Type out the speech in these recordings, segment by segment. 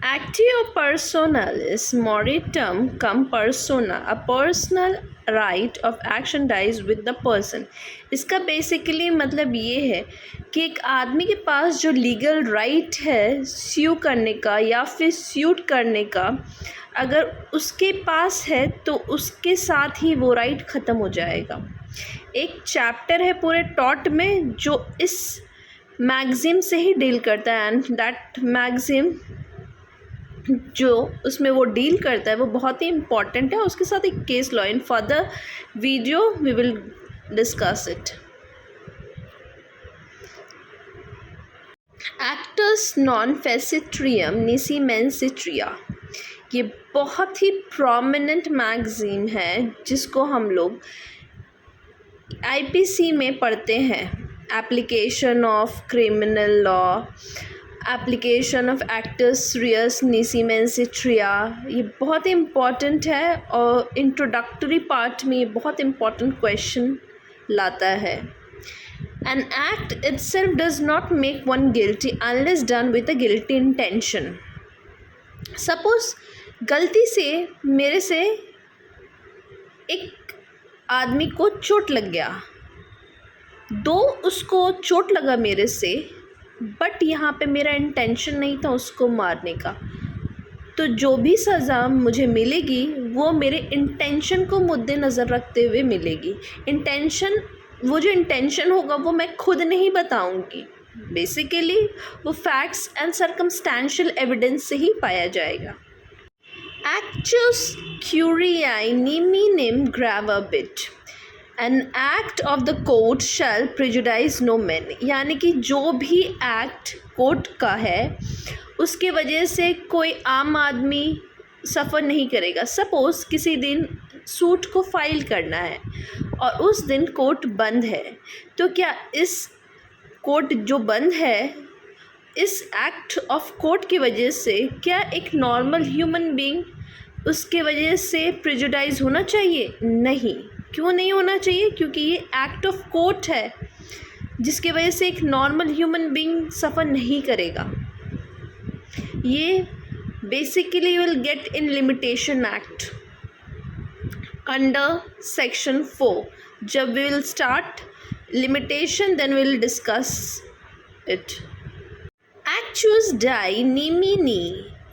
Actio personalis moritum cum persona, a personal right of action dies with the person। इसका basically मतलब ये है कि एक आदमी के पास जो लीगल राइट है स्यू करने का या फिर स्यूट करने का, अगर उसके पास है तो उसके साथ ही वो राइट ख़त्म हो जाएगा। एक चैप्टर है पूरे टॉट में जो इस मैगज़ीन से ही डील करता है, एंड दैट मैगज़ीन जो उसमें वो डील करता है वो बहुत ही इम्पॉर्टेंट है। उसके साथ एक case law. In further video we will discuss it. एक्टस नॉन फेसिट्रियम निसीमेंसिट्रिया, ये बहुत ही प्रोमिनेंट मैगज़ीन है जिसको हम लोग आईपीसी में पढ़ते हैं। Application of criminal law, application of एक्टस रियस निसीमेंसिट्रिया, ये बहुत ही इम्पॉर्टेंट है और इंट्रोडक्टरी पार्ट में ये बहुत इम्पॉर्टेंट क्वेश्चन लाता है। An act itself does not make one guilty unless done with a guilty intention। Suppose गलती से मेरे से एक आदमी को चोट लग गया, दो उसको चोट लगा मेरे से, बट यहाँ पे मेरा इंटेंशन नहीं था उसको मारने का, तो जो भी सज़ा मुझे मिलेगी वो मेरे इंटेंशन को मद्देनज़र रखते हुए मिलेगी। वो जो इंटेंशन होगा वो मैं खुद नहीं बताऊंगी, बेसिकली वो फैक्ट्स एंड सर्कमस्टेंशियल एविडेंस से ही पाया जाएगा। Actus curiae neminem gravabit, an act of the court shall prejudice no man। यानी कि जो भी एक्ट कोर्ट का है उसके वजह से कोई आम आदमी सफ़र नहीं करेगा। सपोज़ किसी दिन सूट को फाइल करना है और उस दिन कोर्ट बंद है, तो क्या इस कोर्ट जो बंद है इस एक्ट ऑफ कोर्ट की वजह से क्या एक नॉर्मल ह्यूमन बीइंग उसके वजह से प्रेजुडाइज होना चाहिए? नहीं। क्यों नहीं होना चाहिए? क्योंकि ये एक्ट ऑफ कोर्ट है जिसकी वजह से एक नॉर्मल ह्यूमन बीइंग सफ़र नहीं करेगा। ये basically will get in limitation act under section 4। जब we will start limitation then we will discuss it. Actus die nemini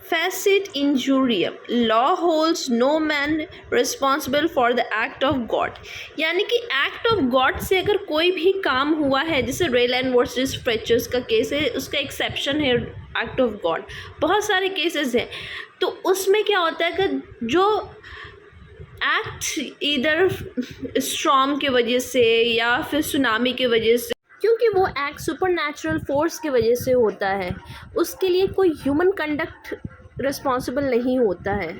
facit injuriam, law holds no man responsible for the act of God। यानी कि act of God से अगर कोई भी काम हुआ है, जैसे रेलैंड वर्सेस फ्रेचर्स का केस है, उसका एक्सेप्शन है एक्ट ऑफ गॉड। बहुत सारे केसेस हैं, तो उसमें क्या होता है कि जो एक्ट इधर स्टॉर्म की वजह से या फिर सुनामी की वजह से, क्योंकि वो एक्ट सुपर नेचुरल फोर्स की वजह से होता है, उसके लिए कोई ह्यूमन कंडक्ट रिस्पॉन्सिबल नहीं होता है।